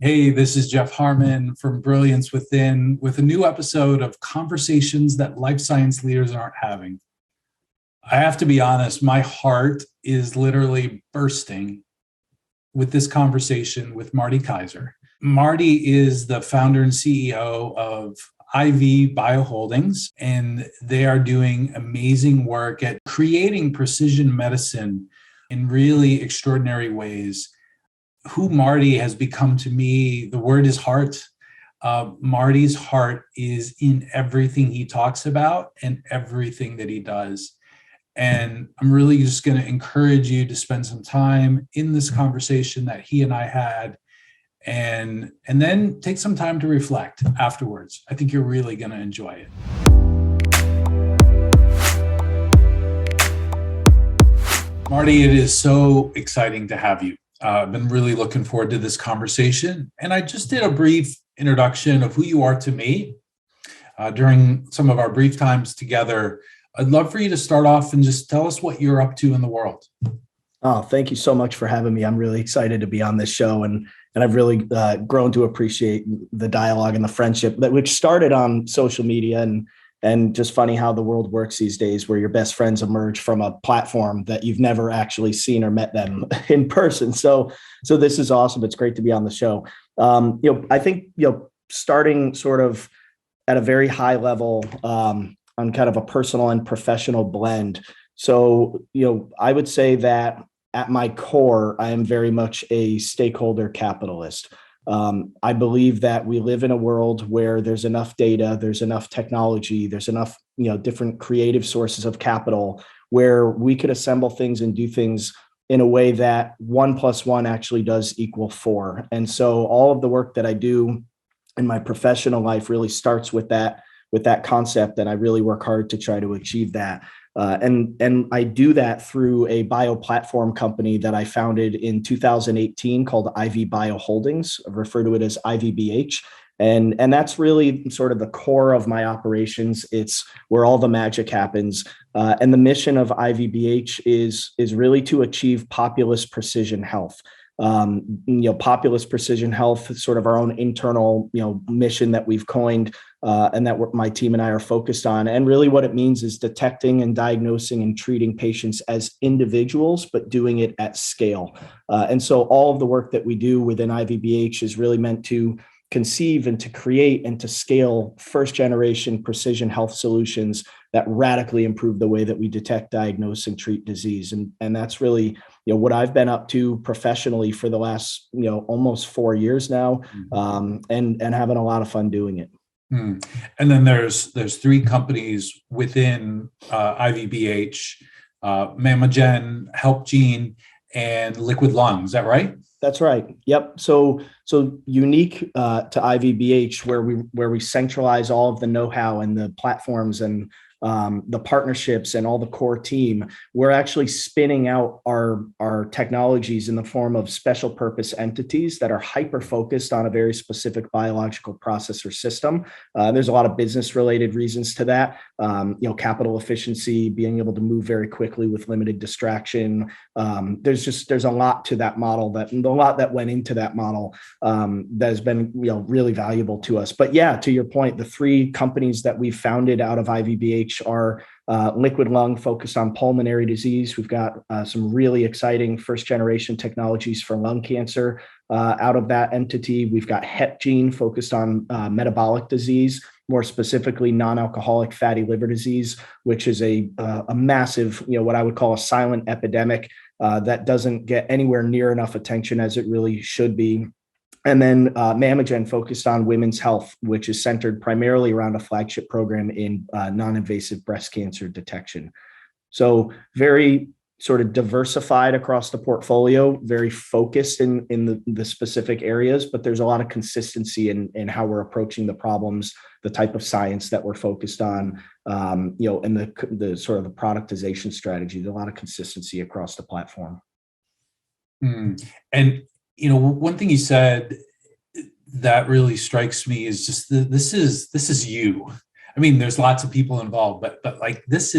Hey, this is Jeff Harmon from Brilliance Within with a new episode of Conversations That Life Science Leaders Aren't Having. I have to be honest, my heart is literally bursting with this conversation with Marty Keiser. Marty is the founder and CEO of IVBH, and they are doing amazing work at creating precision medicine in really extraordinary ways. Who Marty has become to me, the word is heart. Marty's heart is in everything he talks about and everything that he does. And I'm really just going to encourage you to spend some time in this conversation that he and I had, and then take some time to reflect afterwards. I think you're really going to enjoy it. Marty, it is so exciting to have you. I've been really looking forward to this conversation. And I just did a brief introduction of who you are to me during some of our brief times together. I'd love for you to start off and just tell us what you're up to in the world. Oh, thank you so much for having me. I'm really excited to be on this show, and I've really grown to appreciate the dialogue and the friendship which started on social media, and just funny how the world works these days, where your best friends emerge from a platform that you've never actually seen or met them in person. So this is awesome. It's great to be on the show. I think starting sort of at a very high level on kind of a personal and professional blend. So I would say that at my core, I am very much a stakeholder capitalist. I believe that we live in a world where there's enough data, there's enough technology, there's enough, different creative sources of capital where we could assemble things and do things in a way that 1 + 1 actually does equal 4. And so all of the work that I do in my professional life really starts with that concept, and I really work hard to try to achieve that. And I do that through a bioplatform company that I founded in 2018 called BioHoldings. I refer to it as IVBH. And that's really sort of the core of my operations. It's where all the magic happens. And the mission of IVBH is really to achieve populous precision health. Populous precision health is sort of our own internal, mission that we've coined, and that my team and I are focused on. And really what it means is detecting and diagnosing and treating patients as individuals, but doing it at scale. And so all of the work that we do within IVBH is really meant to conceive and to create and to scale first generation precision health solutions that radically improve the way that we detect, diagnose, and treat disease. And that's really, what I've been up to professionally for the last, almost 4 years now, and having a lot of fun doing it. And then there's 3 companies within IVBH, Mammogen, HelpGene, and Liquid Lung. Is that right? That's right. Yep. So unique to IVBH, where we centralize all of the know-how and the platforms and the partnerships and all the core team, we're actually spinning out our technologies in the form of special purpose entities that are hyper focused on a very specific biological process or system. There's a lot of business related reasons to that. Capital efficiency, being able to move very quickly with limited distraction. There's a lot to that model, that went into that model that has been really valuable to us. But yeah, to your point, the 3 companies that we founded out of IVBH are Liquid Lung, focused on pulmonary disease. We've got some really exciting first generation technologies for lung cancer out of that entity. We've got HepGene, focused on metabolic disease, more specifically non-alcoholic fatty liver disease, which is a massive, what I would call a silent epidemic that doesn't get anywhere near enough attention as it really should be. And then Mammogen, focused on women's health, which is centered primarily around a flagship program in non-invasive breast cancer detection. So very sort of diversified across the portfolio, very focused in the specific areas, but there's a lot of consistency in how we're approaching the problems, the type of science that we're focused on, and the sort of the productization strategy. There's a lot of consistency across the platform. And one thing you said that really strikes me is just this is you. I mean, there's lots of people involved, but like this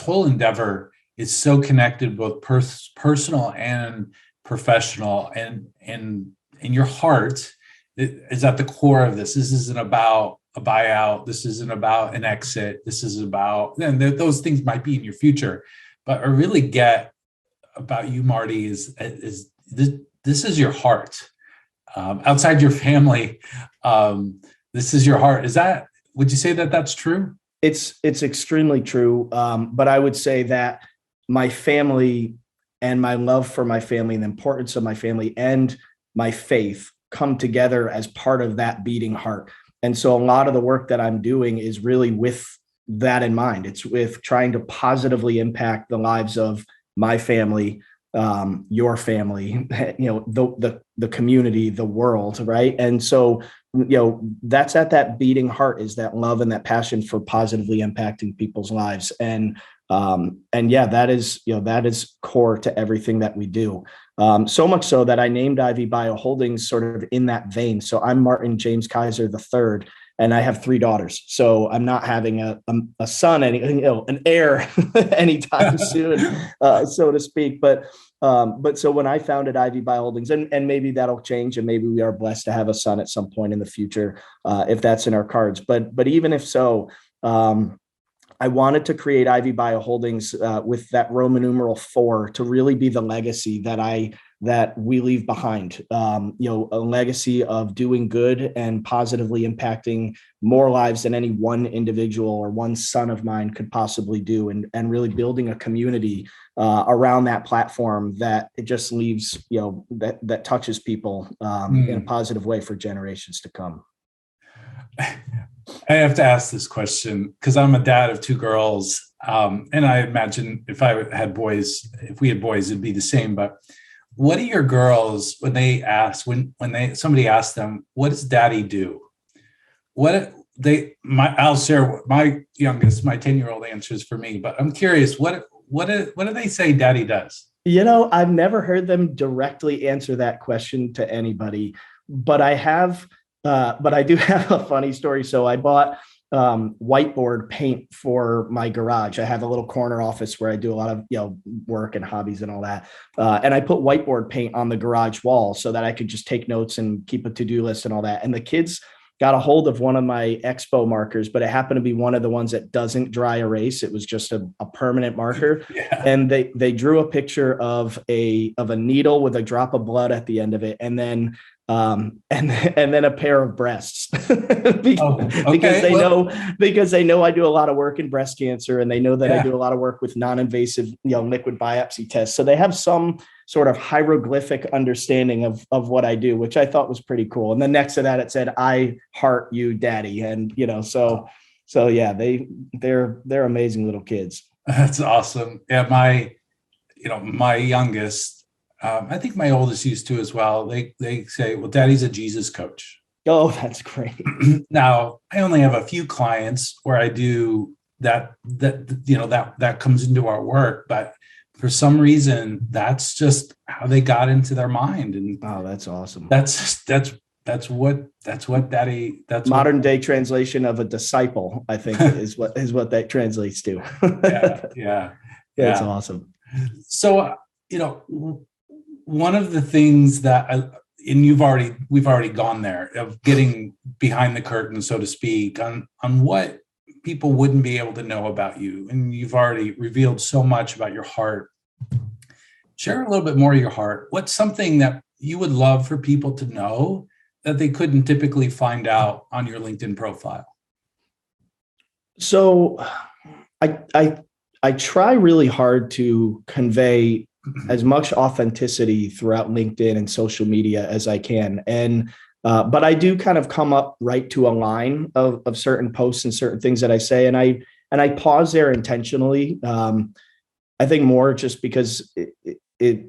whole endeavor is so connected, both personal and professional, and and your heart is at the core of this. This isn't about a buyout. This isn't about an exit. This is about, and those things might be in your future, but I really get about you, Marty, is this is your heart. Outside your family, this is your heart. Would you say that that's true? It's extremely true. But I would say that my family and my love for my family and the importance of my family and my faith come together as part of that beating heart. And so a lot of the work that I'm doing is really with that in mind. It's with trying to positively impact the lives of my family, your family, the community, the world, right? And so, that's at that beating heart, is that love and that passion for positively impacting people's lives. And yeah, that is core to everything that we do. So much so that I named BioHoldings sort of in that vein. So I'm Martin James Keiser III, and I have 3 daughters. So I'm not having a son, an heir anytime soon, so to speak. But so when I founded BioHoldings, and maybe that'll change, and maybe we are blessed to have a son at some point in the future, if that's in our cards. But even if so, I wanted to create BioHoldings with that Roman numeral 4 to really be the legacy that we leave behind. A legacy of doing good and positively impacting more lives than any one individual or one son of mine could possibly do, and really building a community around that platform that it just leaves, that touches people in a positive way for generations to come. I have to ask this question because I'm a dad of 2 girls. And I imagine if we had boys, it'd be the same. But what do your girls, when they ask, somebody asks them, what does daddy do? I'll share what my youngest, my 10-year-old answers for me, but I'm curious, what do they say daddy does? I've never heard them directly answer that question to anybody, but I do have a funny story. So I bought whiteboard paint for my garage. I have a little corner office where I do a lot of work and hobbies and all that. And I put whiteboard paint on the garage wall so that I could just take notes and keep a to-do list and all that. And the kids got a hold of one of my Expo markers, but it happened to be one of the ones that doesn't dry erase. It was just a permanent marker. Yeah. And they drew a picture of a needle with a drop of blood at the end of it. And then a pair of breasts because they know I do a lot of work in breast cancer, and they know that I do a lot of work with non-invasive, liquid biopsy tests. So they have some sort of hieroglyphic understanding of what I do, which I thought was pretty cool. And then next to that, it said, "I heart you, daddy." And, so yeah, they're amazing little kids. That's awesome. Yeah. My youngest, I think my oldest used to as well. They say, well, daddy's a Jesus coach. Oh, that's great. Now, I only have a few clients where I do that comes into our work, but for some reason, that's just how they got into their mind. And oh, that's awesome. That's what daddy, that's modern day translation of a disciple, I think is what that translates to. Yeah. That's awesome. So, one of the things that, we've already gone there, of getting behind the curtain, so to speak, on what people wouldn't be able to know about you. And you've already revealed so much about your heart. Share a little bit more of your heart. What's something that you would love for people to know that they couldn't typically find out on your LinkedIn profile? So I try really hard to convey as much authenticity throughout LinkedIn and social media as I can. And, but I do kind of come up right to a line of certain posts and certain things that I say. And I pause there intentionally. I think more just because I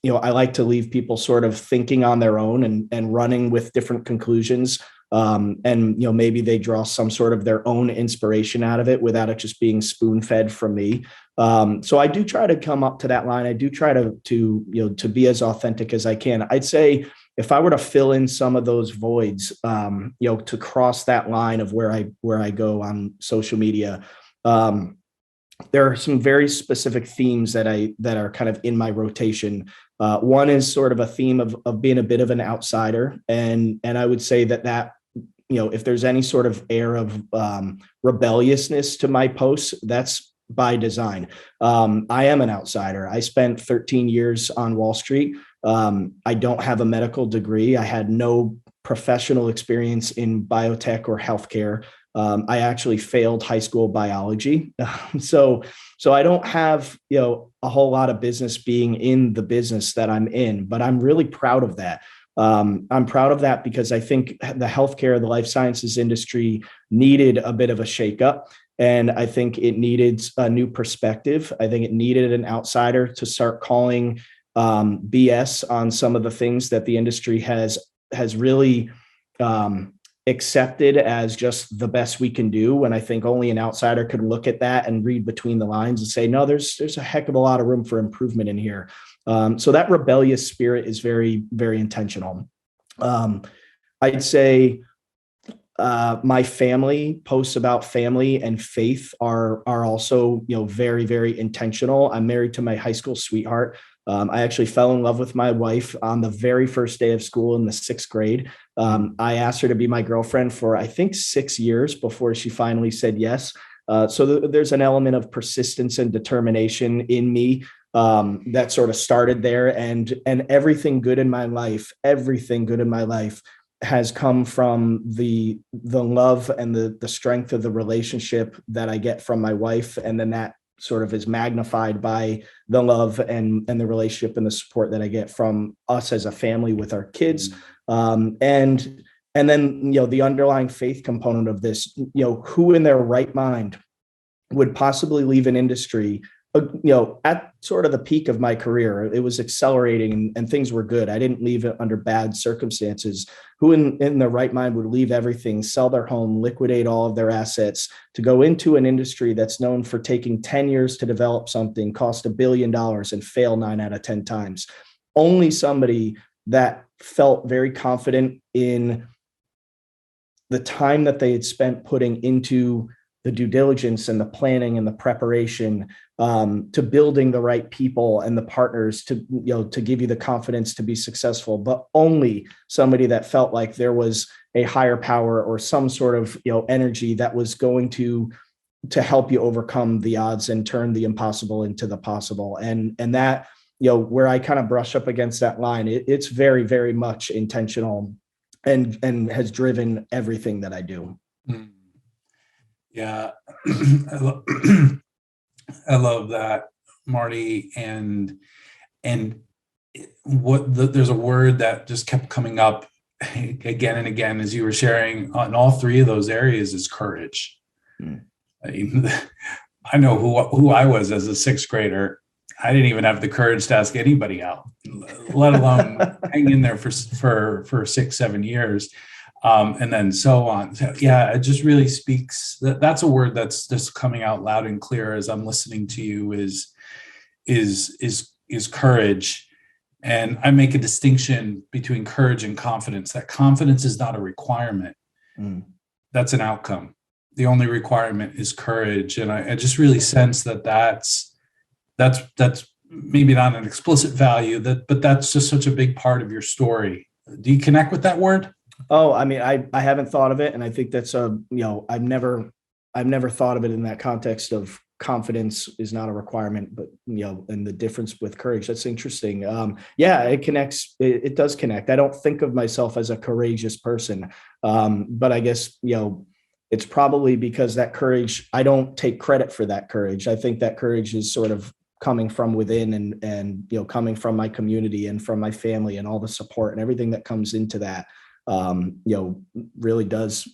like to leave people sort of thinking on their own and running with different conclusions. And maybe they draw some sort of their own inspiration out of it without it just being spoon-fed from me. So I do try to come up to that line. I do try to be as authentic as I can. I'd say if I were to fill in some of those voids, to cross that line of where I go on social media, there are some very specific themes that are kind of in my rotation. One is sort of a theme of being a bit of an outsider, and I would say that if there's any sort of air of rebelliousness to my posts, that's by design. I am an outsider. I spent 13 years on Wall Street. I don't have a medical degree. I had no professional experience in biotech or healthcare. I actually failed high school biology. So I don't have, a whole lot of business being in the business that I'm in, but I'm really proud of that. I'm proud of that because I think the healthcare, the life sciences industry needed a bit of a shakeup. And I think it needed a new perspective. I think it needed an outsider to start calling BS on some of the things that the industry has really accepted as just the best we can do, when I think only an outsider could look at that and read between the lines and say, no, there's a heck of a lot of room for improvement in here. So that rebellious spirit is very, very intentional. I'd say my family posts about family and faith are also, very, very intentional. I'm married to my high school sweetheart. I actually fell in love with my wife on the very first day of school in the 6th grade. I asked her to be my girlfriend for, I think, 6 years before she finally said yes. So there's an element of persistence and determination in me that sort of started there. And everything good in my life has come from the love and the strength of the relationship that I get from my wife. And then that sort of is magnified by the love and the relationship and the support that I get from us as a family with our kids. And then, the underlying faith component of this, who in their right mind would possibly leave an industry, at sort of the peak of my career. It was accelerating and things were good. I didn't leave it under bad circumstances. Who in their right mind would leave everything, sell their home, liquidate all of their assets to go into an industry that's known for taking 10 years to develop something, cost $1 billion and fail 9 out of 10 times? Only somebody that felt very confident in the time that they had spent putting into the due diligence and the planning and the preparation, to building the right people and the partners to give you the confidence to be successful, but only somebody that felt like there was a higher power or some sort of energy that was going to help you overcome the odds and turn the impossible into the possible. And that, where I kind of brush up against that line, it's very, very much intentional and has driven everything that I do. Yeah. I love that, Marty. And there's a word that just kept coming up again and again as you were sharing on all three of those areas is courage. I mean, I know who I was as a 6th grader. I didn't even have the courage to ask anybody out, let alone hang in there for 6-7 years. And then so on. So, yeah, it just really speaks. That's a word that's just coming out loud and clear as I'm listening to you is courage. And I make a distinction between courage and confidence. That confidence is not a requirement. That's an outcome. The only requirement is courage. And I just really sense that's maybe not an explicit value, but that's just such a big part of your story. Do you connect with that word? Oh, I mean, I haven't thought of it. And I think that's I've never thought of it in that context of confidence is not a requirement, but, and the difference with courage. That's interesting. Yeah, it connects. It does connect. I don't think of myself as a courageous person. But I guess, it's probably because that courage, I don't take credit for that courage. I think that courage is sort of coming from within and coming from my community and from my family and all the support and everything that comes into that. Really does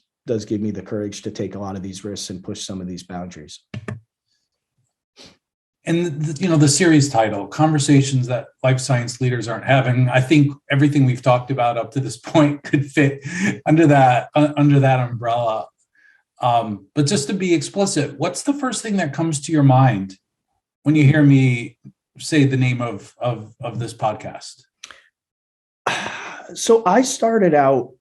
give me the courage to take a lot of these risks and push some of these boundaries. And the series title, Conversations That Life Science Leaders Aren't Having, I think everything we've talked about up to this point could fit under that umbrella. But just to be explicit, what's the first thing that comes to your mind when you hear me say the name of this podcast? So I started out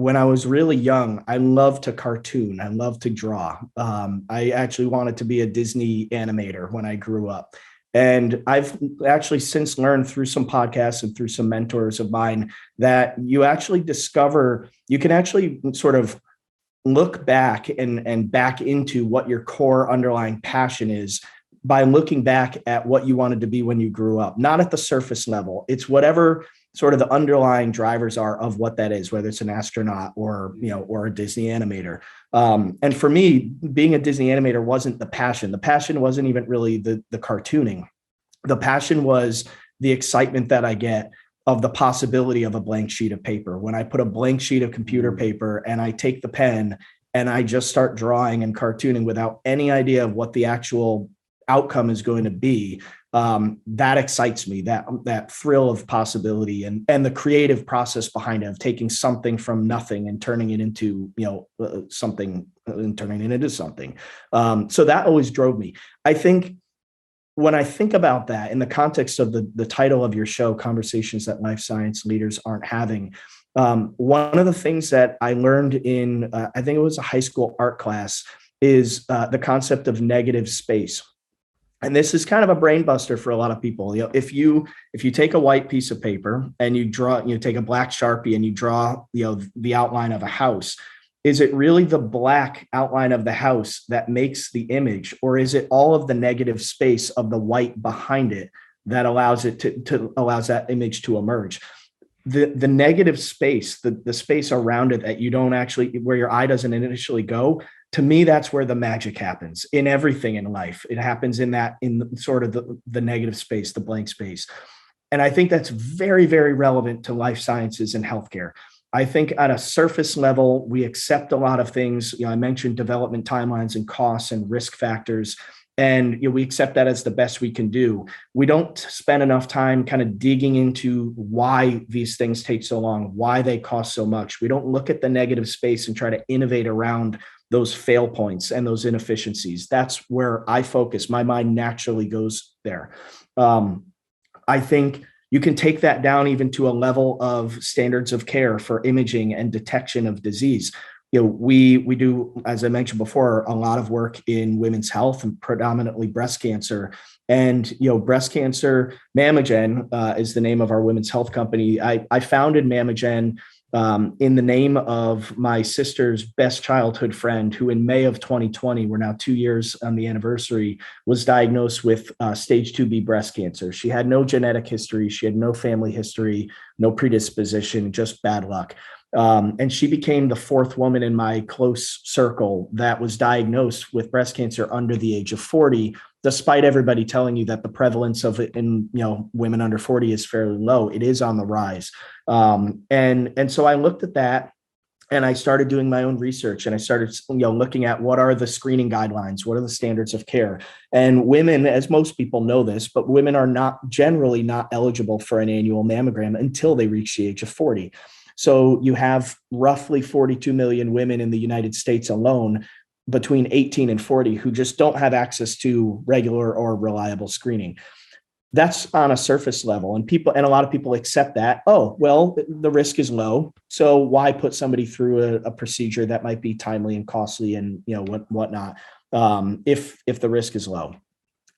when I was really young, I loved to cartoon. I loved to draw. I actually wanted to be a Disney animator when I grew up. And I've actually since learned through some podcasts and through some mentors of mine that you actually discover, you can actually sort of look back and back into what your core underlying passion is by looking back at what you wanted to be when you grew up, not at the surface level. It's whatever sort of the underlying drivers are of what that is, whether it's an astronaut or, or a Disney animator. And for me, being a Disney animator wasn't the passion. The passion wasn't even really the cartooning. The passion was the excitement that I get of the possibility of a blank sheet of paper. When I put a blank sheet of computer paper and I take the pen and I just start drawing and cartooning without any idea of what the actual outcome is going to be, that excites me, that thrill of possibility and the creative process behind it, of taking something from nothing and turning it into, something and turning it into something. So that always drove me. I think when I think about that in the context of the title of your show, Conversations That Life Science Leaders Aren't Having, one of the things that I learned in, I think it was a high school art class, is the concept of negative space. And this is kind of a brain buster for a lot of people. If you take a white piece of paper and you take a black Sharpie and you draw, the outline of a house, is it really the black outline of the house that makes the image, or is it all of the negative space of the white behind it that allows it to allows that image to emerge? The negative space, the space around it that you don't actually, where your eye doesn't initially go, to me, that's where the magic happens in everything in life. It happens in sort of the negative space, the blank space. And I think that's very, very relevant to life sciences and healthcare. I think at a surface level, we accept a lot of things. I mentioned development timelines and costs and risk factors, and we accept that as the best we can do. We don't spend enough time kind of digging into why these things take so long, why they cost so much. We don't look at the negative space and try to innovate around those fail points and those inefficiencies. That's where I focus. My mind naturally goes there. I think you can take that down even to a level of standards of care for imaging and detection of disease. We do, as I mentioned before, a lot of work in women's health and predominantly breast cancer. And, breast cancer, Mammogen is the name of our women's health company. I founded Mammogen in the name of my sister's best childhood friend, who in May of 2020, we're now 2 years on the anniversary, was diagnosed with stage 2B breast cancer. She had no genetic history. She had no family history, no predisposition, just bad luck. And she became the fourth woman in my close circle that was diagnosed with breast cancer under the age of 40, despite everybody telling you that the prevalence of it in women under 40 is fairly low. It is on the rise. And so I looked at that and I started doing my own research, and I started looking at what are the screening guidelines, what are the standards of care. And women, as most people know this, but women are generally not eligible for an annual mammogram until they reach the age of 40. So you have roughly 42 million women in the United States alone between 18 and 40 who just don't have access to regular or reliable screening. That's on a surface level, and a lot of people accept that. Oh, well, the risk is low, so why put somebody through a procedure that might be timely and costly and whatnot if the risk is low?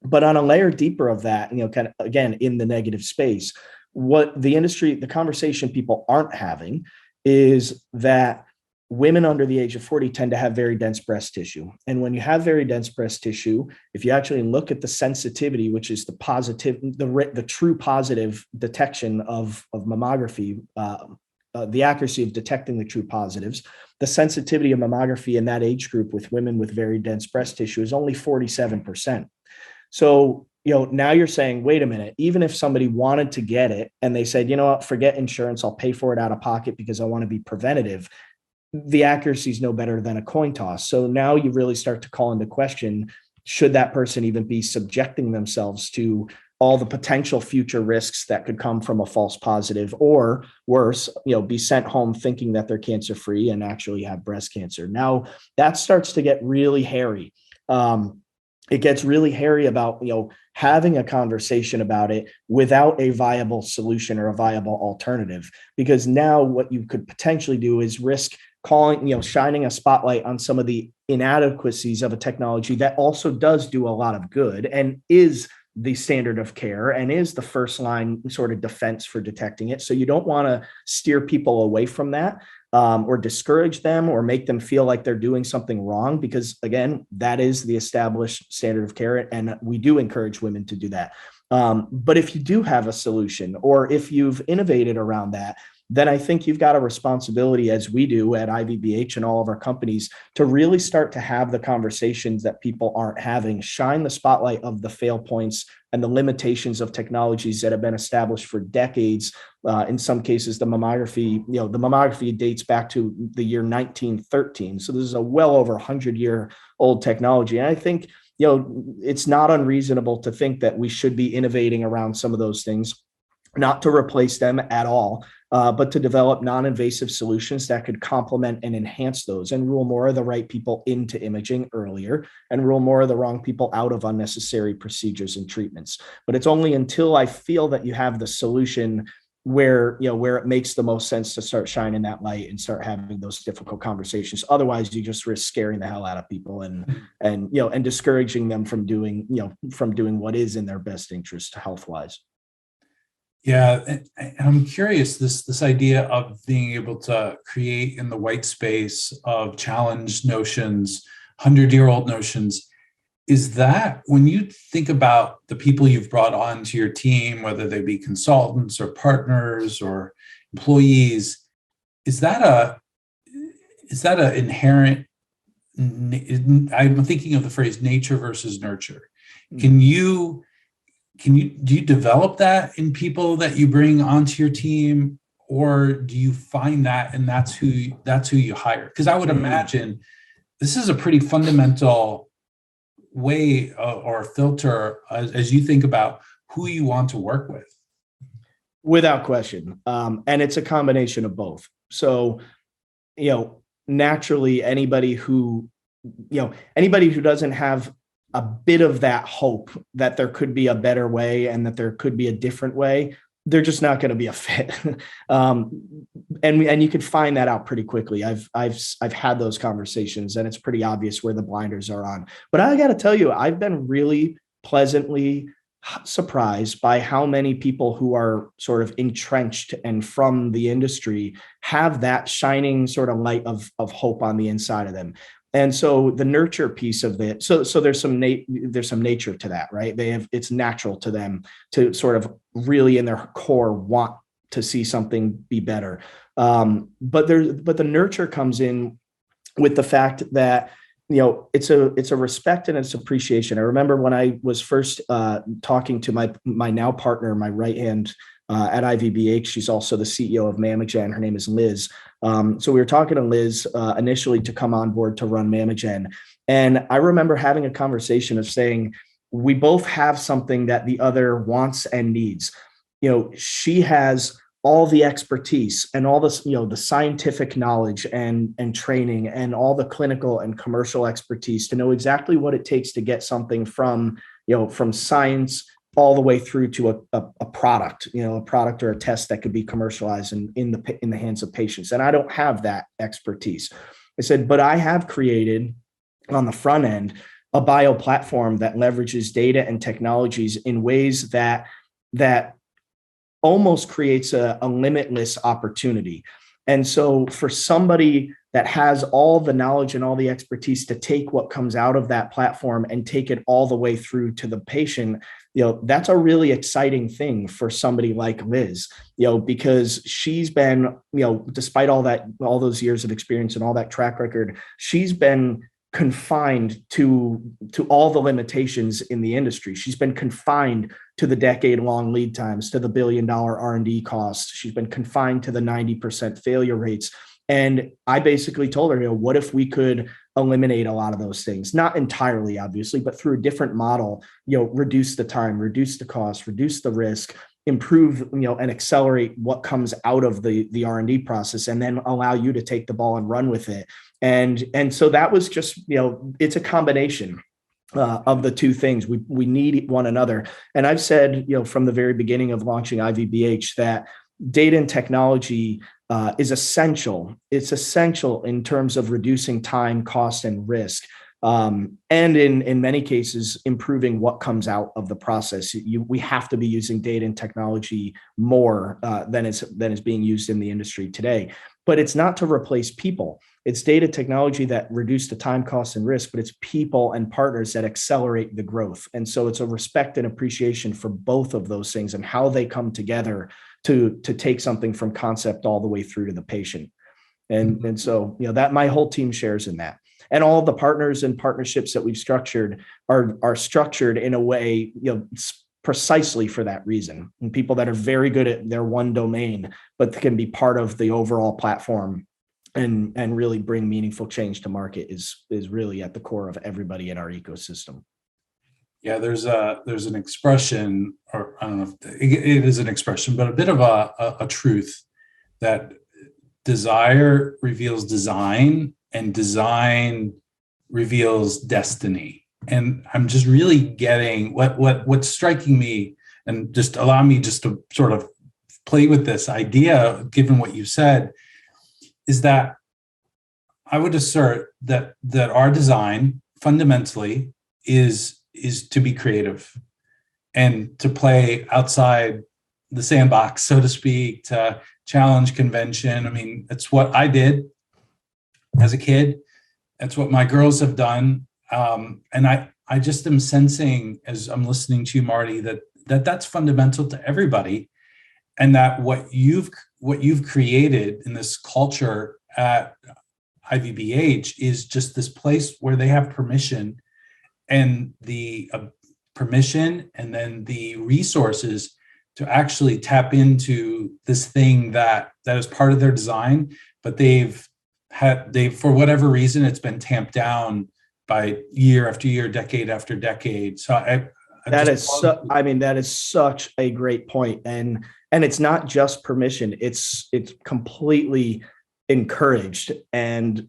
But on a layer deeper of that, kind of again in the negative space, what the conversation people aren't having is that women under the age of 40 tend to have very dense breast tissue. And when you have very dense breast tissue, if you actually look at the sensitivity, which is the true positive detection of mammography, the accuracy of detecting the true positives, the sensitivity of mammography in that age group with women with very dense breast tissue is only 47%. So, now you're saying, wait a minute, even if somebody wanted to get it and they said, what, forget insurance, I'll pay for it out of pocket because I want to be preventative, the accuracy is no better than a coin toss. So now you really start to call into question, should that person even be subjecting themselves to all the potential future risks that could come from a false positive, or worse, be sent home thinking that they're cancer-free and actually have breast cancer. Now that starts to get really hairy. it gets really hairy about, having a conversation about it without a viable solution or a viable alternative. Because now what you could potentially do is risk shining a spotlight on some of the inadequacies of a technology that also does do a lot of good and is the standard of care and is the first line sort of defense for detecting it. So you don't want to steer people away from that, or discourage them or make them feel like they're doing something wrong, because again, that is the established standard of care. And we do encourage women to do that. But if you do have a solution, or if you've innovated around that, then I think you've got a responsibility, as we do at IVBH and all of our companies, to really start to have the conversations that people aren't having, shine the spotlight of the fail points and the limitations of technologies that have been established for decades. In some cases, the mammography dates back to the year 1913. So this is a well over 100-year-old technology. And I think, it's not unreasonable to think that we should be innovating around some of those things, not to replace them at all, but to develop non-invasive solutions that could complement and enhance those, and rule more of the right people into imaging earlier and rule more of the wrong people out of unnecessary procedures and treatments. But it's only until I feel that you have the solution where it makes the most sense to start shining that light and start having those difficult conversations. Otherwise, you just risk scaring the hell out of people and discouraging them from doing what is in their best interest health-wise. Yeah, and I'm curious, this idea of being able to create in the white space of challenged notions, 100-year-old notions, is that, when you think about the people you've brought onto your team, whether they be consultants or partners or employees, is that a inherent, I'm thinking of the phrase nature versus nurture. Do you develop that in people that you bring onto your team, or do you find that and that's who you hire? Because I would imagine this is a pretty fundamental way or filter as you think about who you want to work with. Without question. And it's a combination of both. So, naturally, anybody who doesn't have a bit of that hope that there could be a better way and that there could be a different way, they're just not going to be a fit. And you can find that out pretty quickly. I've had those conversations, and it's pretty obvious where the blinders are on. But I got to tell you, I've been really pleasantly surprised by how many people who are sort of entrenched and from the industry have that shining sort of light of hope on the inside of them. And so the nurture piece of it, so there's some nature to that, right? It's natural to them to sort of really in their core want to see something be better. But the nurture comes in with the fact that, it's a respect and it's appreciation. I remember when I was first talking to my now partner, my right hand at IVBH. She's also the CEO of Mamagen. Her name is Liz. So we were talking to Liz initially to come on board to run Mamagen. And I remember having a conversation of saying, we both have something that the other wants and needs. She has all the expertise and all this, the scientific knowledge and training and all the clinical and commercial expertise to know exactly what it takes to get something from science all the way through to a product, a product or a test that could be commercialized in the hands of patients. And I don't have that expertise. I said, but I have created on the front end a bio platform that leverages data and technologies in ways that almost creates a limitless opportunity. And so for somebody that has all the knowledge and all the expertise to take what comes out of that platform and take it all the way through to the patient, that's a really exciting thing for somebody like Liz, because she's been, despite all those years of experience and all that track record, she's been confined to all the limitations in the industry. She's been confined to the decade-long lead times, to the billion-dollar R&D costs. She's been confined to the 90% failure rates. And I basically told her, what if we could eliminate a lot of those things? Not entirely, obviously, but through a different model, reduce the time, reduce the cost, reduce the risk, improve, and accelerate what comes out of the R&D process, and then allow you to take the ball and run with it. And so that was just, it's a combination. of the two things. We need one another. And I've said, from the very beginning of launching IVBH, that data and technology is essential. It's essential in terms of reducing time, cost, and risk. And in many cases, improving what comes out of the process. We have to be using data and technology more than is being used in the industry today. But it's not to replace people. It's data technology that reduce the time, cost, and risk, but it's people and partners that accelerate the growth. And so it's a respect and appreciation for both of those things and how they come together to take something from concept all the way through to the patient. And so, that my whole team shares in that. And all of the partners and partnerships that we've structured are structured in a way, precisely for that reason. And people that are very good at their one domain, but can be part of the overall platform and really bring meaningful change to market is really at the core of everybody in our ecosystem. Yeah, there's an expression, or I don't know if it is an expression, but a bit of a truth that desire reveals design and design reveals destiny. And I'm just really getting what's striking me, and just allow me just to sort of play with this idea, given what you said, is that I would assert that our design fundamentally is to be creative and to play outside the sandbox, so to speak, to challenge convention. I mean, it's what I did as a kid. That's what my girls have done. And I just am sensing, as I'm listening to you, Marty, that's fundamental to everybody. And that what you've created in this culture at IVBH is just this place where they have permission and the and then the resources to actually tap into this thing that is part of their design, but they've for whatever reason, it's been tamped down by year after year, decade after decade. So that is such a great point. And it's not just permission, it's completely encouraged and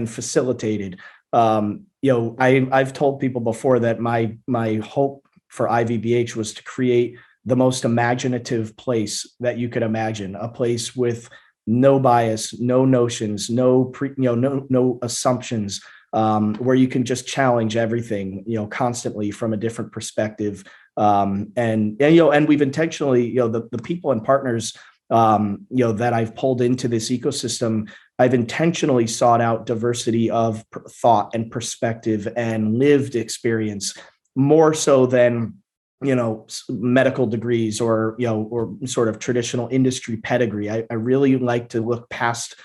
facilitated. I've told people before that my hope for IVBH was to create the most imaginative place that you could imagine, a place with no bias, no notions, no assumptions, where you can just challenge everything, constantly from a different perspective. And we've intentionally, the people and partners, that I've pulled into this ecosystem, I've intentionally sought out diversity of thought and perspective and lived experience more so than, medical degrees or sort of traditional industry pedigree. I really like to look past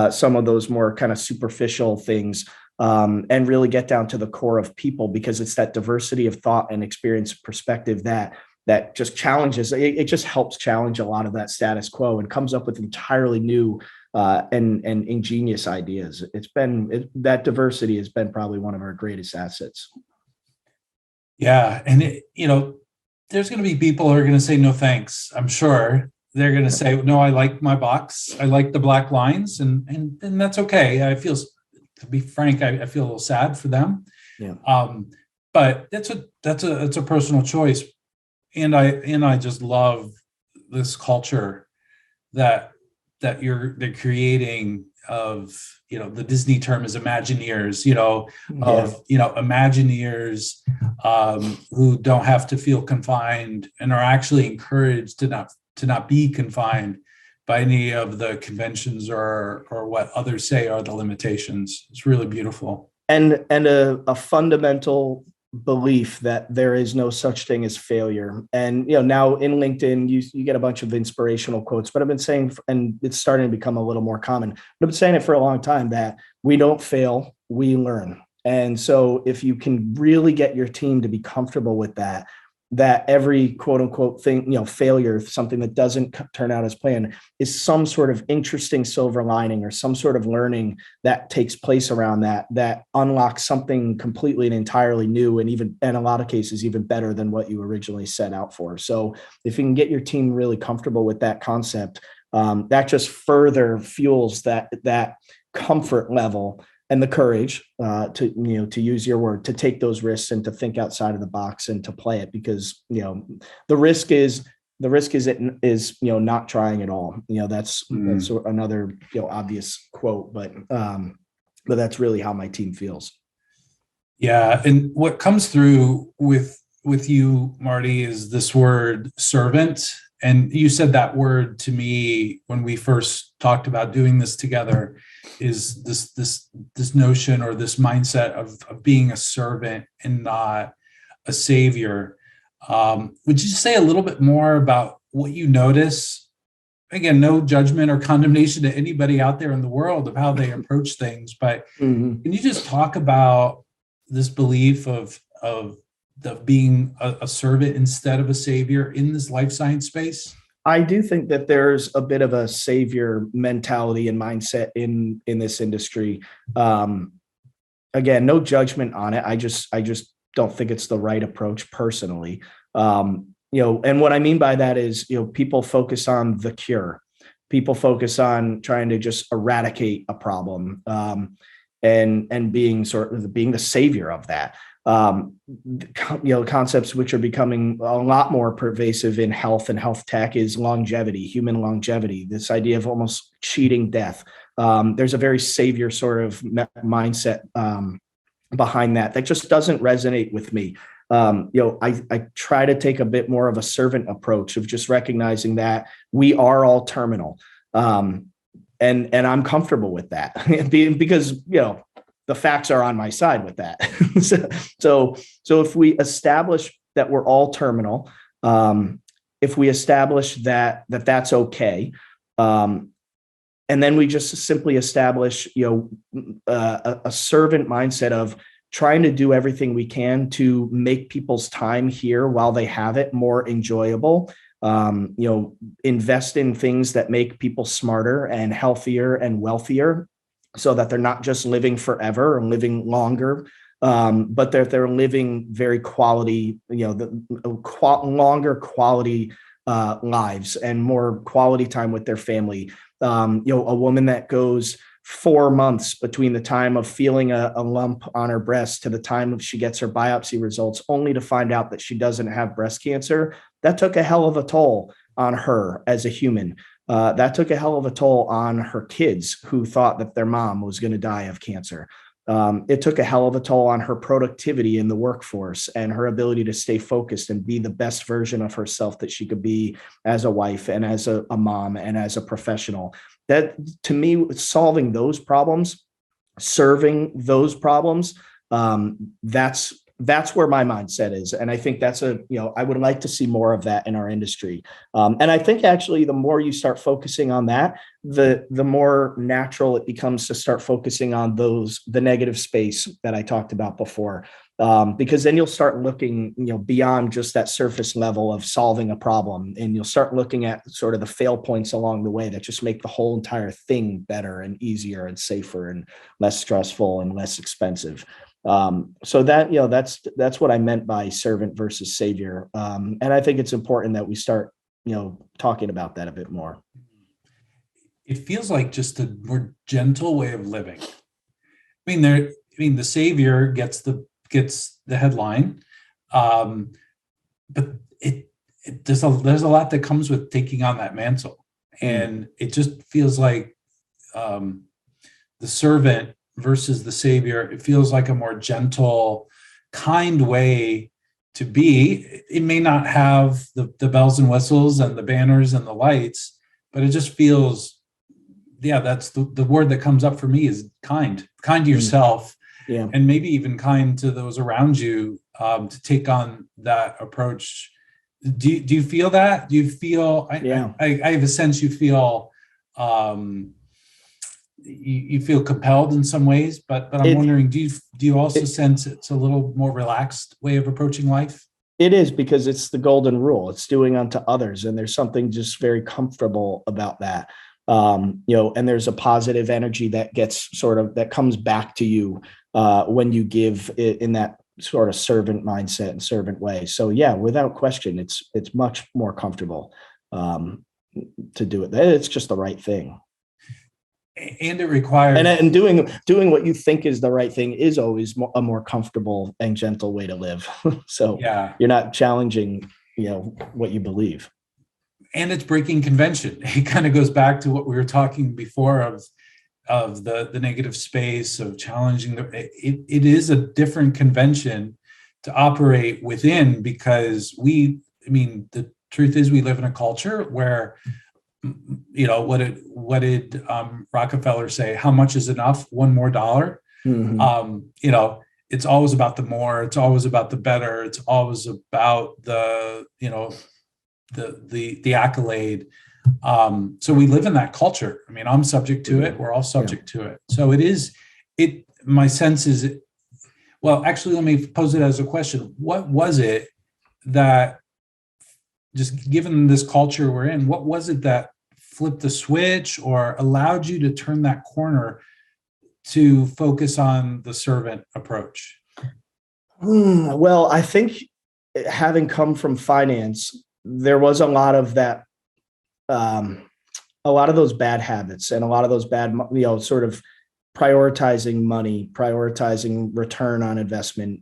some of those more kind of superficial things and really get down to the core of people, because it's that diversity of thought and experience perspective that just challenges. It just helps challenge a lot of that status quo and comes up with entirely new and ingenious ideas. That diversity has been probably one of our greatest assets. Yeah. And there's going to be people who are going to say, no, thanks. I'm sure they're going to say, no, I like my box. I like the black lines, and that's okay. To be frank, I feel a little sad for them. Yeah. But that's a personal choice. And I just love this culture that they're creating of, the Disney term is Imagineers, Imagineers who don't have to feel confined and are actually encouraged to not be confined by any of the conventions or what others say are the limitations. It's really beautiful. And a fundamental belief that there is no such thing as failure. And now in LinkedIn you get a bunch of inspirational quotes, but I've been saying, and it's starting to become a little more common, but I've been saying it for a long time, that we don't fail, we learn. And so if you can really get your team to be comfortable with that every quote unquote thing, failure, something that doesn't turn out as planned, is some sort of interesting silver lining or some sort of learning that takes place around that unlocks something completely and entirely new, and even in a lot of cases even better than what you originally set out for. So if you can get your team really comfortable with that concept, that just further fuels that comfort level and the courage to use your word, to take those risks and to think outside of the box and to play it, because the risk is not trying at all. That's another obvious quote, but that's really how my team feels. Yeah, and what comes through with you, Marty, is this word servant. And you said that word to me when we first talked about doing this together, is this notion or this mindset of being a servant and not a savior. Would you say a little bit more about what you notice? Again, no judgment or condemnation to anybody out there in the world of how they approach things, but can you just talk about this belief of being a servant instead of a savior in this life science space? I do think that there's a bit of a savior mentality and mindset in this industry. Again, no judgment on it. I just don't think it's the right approach personally. And what I mean by that is, people focus on the cure. People focus on trying to just eradicate a problem, and being the savior of that. Concepts which are becoming a lot more pervasive in health and health tech is longevity, human longevity, this idea of almost cheating death. There's a very savior sort of mindset behind that just doesn't resonate with me. I try to take a bit more of a servant approach of just recognizing that we are all terminal. And I'm comfortable with that because, the facts are on my side with that. So if we establish that we're all terminal, if we establish that's okay, and then we just simply establish, a servant mindset of trying to do everything we can to make people's time here while they have it more enjoyable. Invest in things that make people smarter and healthier and wealthier, so that they're not just living forever or living longer, but they're living very quality, longer quality lives and more quality time with their family. A woman that goes 4 months between the time of feeling a lump on her breast to the time of she gets her biopsy results, only to find out that she doesn't have breast cancer. That took a hell of a toll on her as a human. That took a hell of a toll on her kids who thought that their mom was going to die of cancer. It took a hell of a toll on her productivity in the workforce and her ability to stay focused and be the best version of herself that she could be as a wife and as a mom and as a professional. That, to me, solving those problems, serving those problems, that's where my mindset is. And I think I would like to see more of that in our industry. And I think actually the more you start focusing on that, the more natural it becomes to start focusing on the negative space that I talked about before. Because then you'll start looking, beyond just that surface level of solving a problem, and you'll start looking at sort of the fail points along the way that just make the whole entire thing better and easier and safer and less stressful and less expensive. So that's what I meant by servant versus savior. And I think it's important that we start, talking about that a bit more. It feels like just a more gentle way of living. The savior gets the headline, but there's a lot that comes with taking on that mantle, and it just feels like the servant versus the savior. It feels like a more gentle, kind way to be. It may not have the bells and whistles and the banners and the lights, but it just feels, that's the word that comes up for me is kind to yourself. Yeah. And maybe even kind to those around you, to take on that approach. Do you feel that? Do you feel, I have a sense you feel, you feel compelled in some ways, but I'm wondering, do you also sense it's a little more relaxed way of approaching life? It is, because it's the golden rule. It's doing unto others. And there's something just very comfortable about that. And there's a positive energy that that comes back to you when you give it in that sort of servant mindset and servant way. So without question, it's much more comfortable to do it. It's just the right thing. And it requires, and doing what you think is the right thing is always a more comfortable and gentle way to live. So yeah, you're not challenging, what you believe. and it's breaking convention. It kind of goes back to what we were talking before of the negative space, of challenging it is a different convention to operate within, because the truth is we live in a culture where, what did Rockefeller say? How much is enough? One more dollar. Mm-hmm. It's always about the more. It's always about the better. It's always about the accolade. So we live in that culture. I'm subject to it. We're all subject to it. So it is. My sense is. Well, actually, let me pose it as a question. What was it that, just given this culture we're in, what was it that flipped the switch or allowed you to turn that corner to focus on the servant approach? Well, I think, having come from finance, there was a lot of that, a lot of those bad habits and a lot of those bad, sort of prioritizing money, prioritizing return on investment.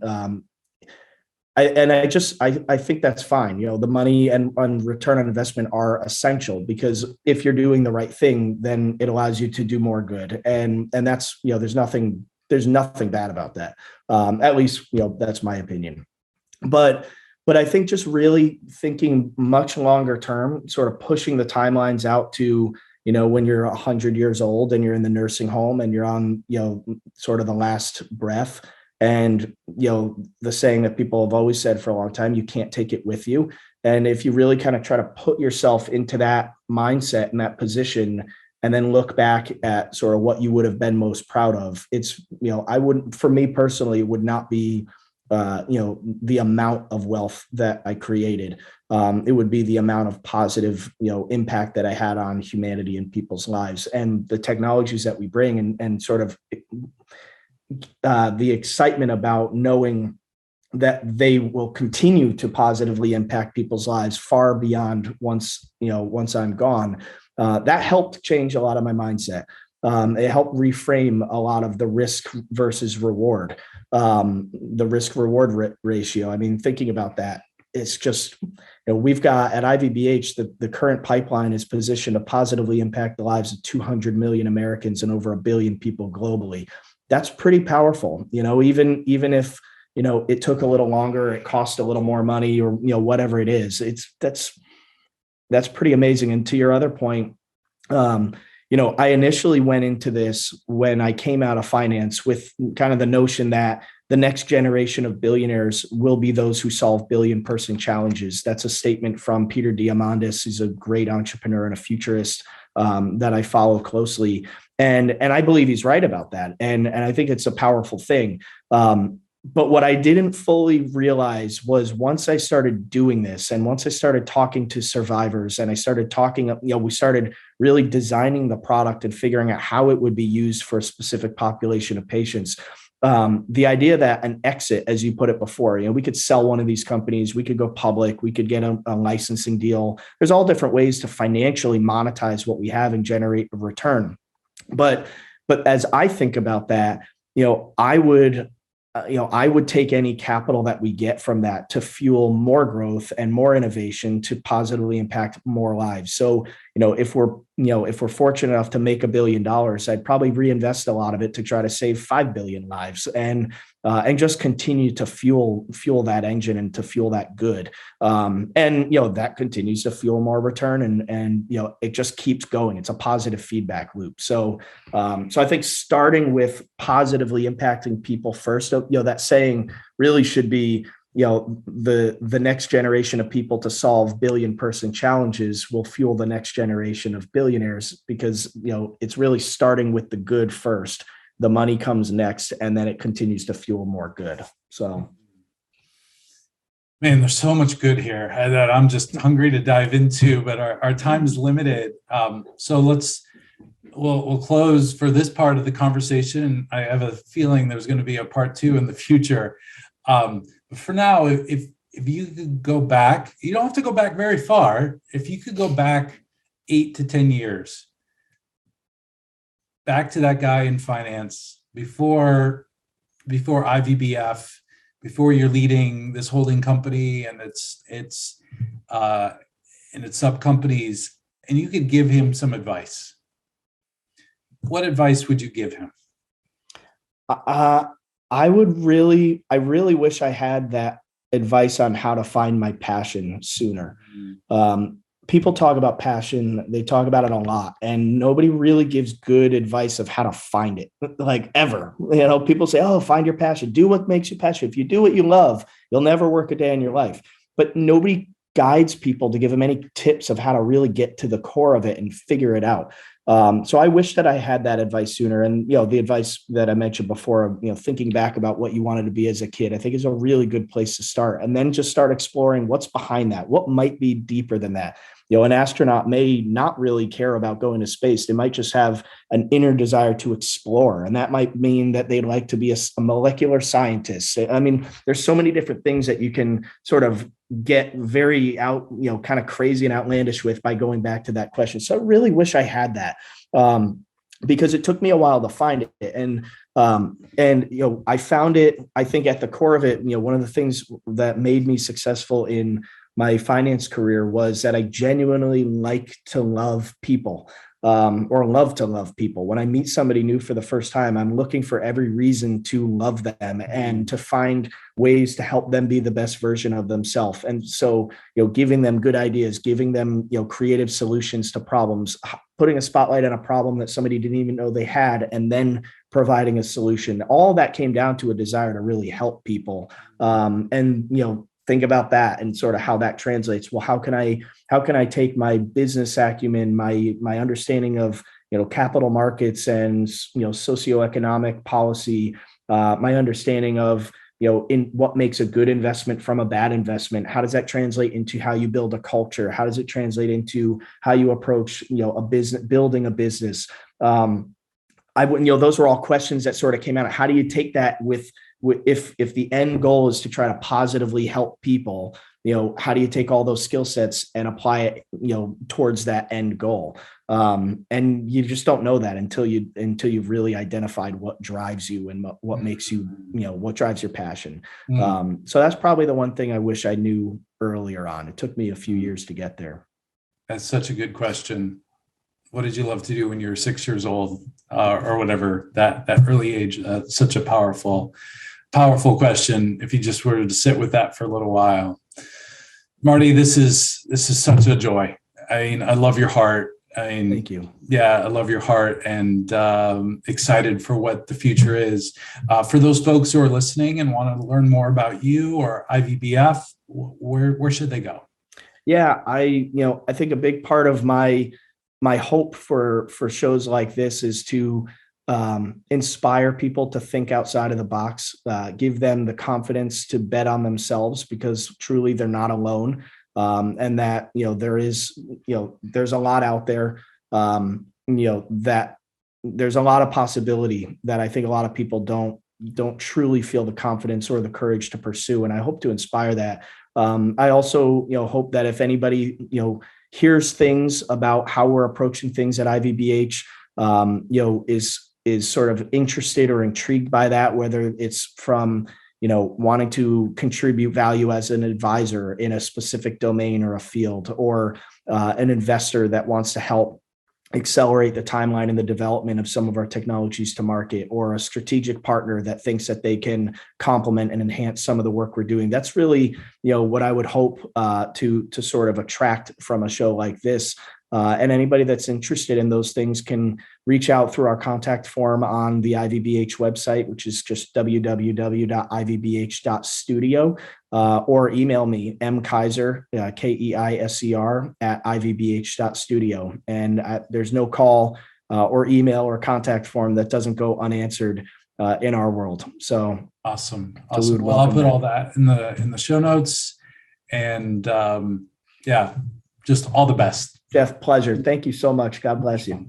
I think that's fine. The money and return on investment are essential, because if you're doing the right thing, then it allows you to do more good. And that's, there's nothing bad about that. At least, that's my opinion. But I think just really thinking much longer term, sort of pushing the timelines out to, when you're 100 years old and you're in the nursing home and you're on, sort of the last breath. And, the saying that people have always said for a long time, you can't take it with you. And if you really kind of try to put yourself into that mindset and that position, and then look back at sort of what you would have been most proud of, it's, for me personally, it would not be, the amount of wealth that I created. It would be the amount of positive, impact that I had on humanity and people's lives, and the technologies that we bring, and sort of the excitement about knowing that they will continue to positively impact people's lives far beyond once I'm gone. That helped change a lot of my mindset. It helped reframe a lot of the risk versus reward, the risk reward ratio. Thinking about that, it's just, we've got at IVBH, the current pipeline is positioned to positively impact the lives of 200 million Americans and over 1 billion people globally. That's pretty powerful. Even if, it took a little longer, it cost a little more money, or, whatever it is, that's pretty amazing. And to your other point, I initially went into this when I came out of finance with kind of the notion that the next generation of billionaires will be those who solve billion-person challenges. That's a statement from Peter Diamandis. He's a great entrepreneur and a futurist that I follow closely. And I believe he's right about that. And I think it's a powerful thing. But what I didn't fully realize was, once I started doing this, and once I started talking to survivors, and I started talking, we started really designing the product and figuring out how it would be used for a specific population of patients. The idea that an exit, as you put it before, we could sell one of these companies, we could go public, we could get a licensing deal. There's all different ways to financially monetize what we have and generate a return. But as I think about that, I would take any capital that we get from that to fuel more growth and more innovation to positively impact more lives. So, if we're fortunate enough to make $1 billion, I'd probably reinvest a lot of it to try to save 5 billion lives, and just continue to fuel that engine and to fuel that good. That continues to fuel more return, and it just keeps going. It's a positive feedback loop. So I think starting with positively impacting people first, that saying really should be, the next generation of people to solve billion-person challenges will fuel the next generation of billionaires, because it's really starting with the good first. The money comes next, and then it continues to fuel more good. So, man, there's so much good here that I'm just hungry to dive into, but our time is limited. So we'll close for this part of the conversation. I have a feeling there's going to be a part 2 in the future. For now, if you could go back, you don't have to go back very far. If you could go back 8 to 10 years, back to that guy in finance before IVBF, before you're leading this holding company and its sub companies, and you could give him some advice. What advice would you give him? I really wish I had that advice on how to find my passion sooner. People talk about passion. They talk about it a lot, and nobody really gives good advice of how to find it, like ever. People say, oh, find your passion. Do what makes you passionate. If you do what you love, you'll never work a day in your life. But nobody guides people to give them any tips of how to really get to the core of it and figure it out. So I wish that I had that advice sooner. And, the advice that I mentioned before, thinking back about what you wanted to be as a kid, I think is a really good place to start. And then just start exploring what's behind that. What might be deeper than that? An astronaut may not really care about going to space. They might just have an inner desire to explore. And that might mean that they'd like to be a molecular scientist. I mean, there's so many different things that you can sort of get very out, kind of crazy and outlandish with by going back to that question. So I really wish I had that, because it took me a while to find it. And I found it, I think at the core of it, one of the things that made me successful in my finance career was that I genuinely like to love people, or love to love people. When I meet somebody new for the first time, I'm looking for every reason to love them and to find ways to help them be the best version of themselves. And so, giving them good ideas, giving them, creative solutions to problems, putting a spotlight on a problem that somebody didn't even know they had, and then providing a solution. All that came down to a desire to really help people. Think about that and sort of how that translates. Well, how can I take my business acumen, my understanding of, capital markets and, socioeconomic policy, my understanding of, in what makes a good investment from a bad investment? How does that translate into how you build a culture? How does it translate into how you approach, a business, building a business? Those were all questions that sort of came out of how do you take that if the end goal is to try to positively help people, how do you take all those skill sets and apply it, towards that end goal? And you just don't know that until you've really identified what drives you and what makes you, what drives your passion. So that's probably the one thing I wish I knew earlier on. It took me a few years to get there. That's such a good question. What did you love to do when you were 6 years old, or whatever, that early age? Such a powerful question. If you just were to sit with that for a little while, Marty, this is such a joy. I mean, I love your heart. Thank you. Yeah, I love your heart, and excited for what the future is. For those folks who are listening and want to learn more about you or IVBF, where should they go? Yeah, I think a big part of my hope for shows like this is to inspire people to think outside of the box, give them the confidence to bet on themselves, because truly they're not alone. And that, there's a lot out there, that there's a lot of possibility that I think a lot of people don't truly feel the confidence or the courage to pursue. And I hope to inspire that. I also, hope that if anybody, hears things about how we're approaching things at IVBH, is sort of interested or intrigued by that, whether it's from, wanting to contribute value as an advisor in a specific domain or a field, or an investor that wants to help accelerate the timeline in the development of some of our technologies to market, or a strategic partner that thinks that they can complement and enhance some of the work we're doing. That's really, what I would hope to sort of attract from a show like this. And anybody that's interested in those things can reach out through our contact form on the IVBH website, which is just www.ivbh.studio, or email me, mkeiser, Keiser, at ivbh.studio. And there's no call or email or contact form that doesn't go unanswered in our world. So awesome. Well, I'll put all that in the show notes, and just all the best. Jeff, pleasure. Thank you so much. God bless you.